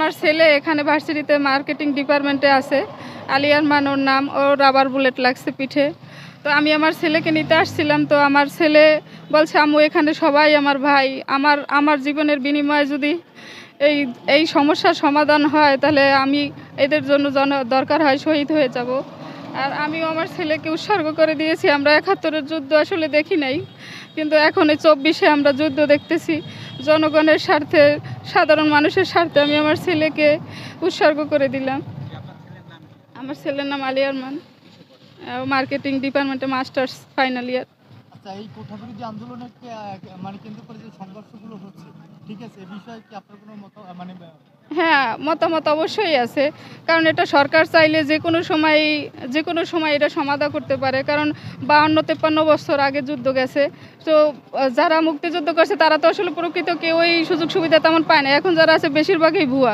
আমার ছেলে এখানে ভার্সিটিতে মার্কেটিং ডিপার্টমেন্টে আছে। আলিয়ারমান ওর নাম। ওর রাবার বুলেট লাগছে পিঠে। তো আমি আমার ছেলেকে নিতে আসছিলাম। তো আমার ছেলে বলছে, আম্মু এখানে সবাই আমার ভাই, আমার আমার জীবনের বিনিময়ে যদি এই এই সমস্যার সমাধান হয় তাহলে আমি এদের জন্য দরকার হয় শহীদ হয়ে যাব। আর আমিও আমার ছেলেকে উৎসর্গ করে দিয়েছি। আমরা ৭১-এর যুদ্ধ আসলে দেখি নাই, কিন্তু এখন এই ২৪-এ আমরা যুদ্ধ দেখতেছি। জনগণের স্বার্থে, সাধারণ মানুষের স্বার্থে আমি আমার ছেলেকে উৎসর্গ করে দিলাম। আমার ছেলের নাম আলী আরমান, মার্কেটিং ডিপার্টমেন্টে মাস্টার্স ফাইনাল ইয়ার। আচ্ছা, এই কোঠাবিরোধী আন্দোলনের মানে কেন্দ্র করে যে সংঘর্ষগুলো হচ্ছে, ঠিক আছে, এই বিষয়ে কি আপনার কোনো মানে হ্যাঁ, মতামত অবশ্যই আছে। কারণ এটা সরকার চাইলে যে কোনো সময় এটা সমাধা করতে পারে। কারণ ৫২-৫৩ বছর আগে যুদ্ধ গেছে। তো যারা মুক্তিযুদ্ধ করছে তারা তো আসলে প্রকৃত কেউই সুযোগ সুবিধা তেমন পায় না। এখন যারা আছে বেশিরভাগই ভুয়া।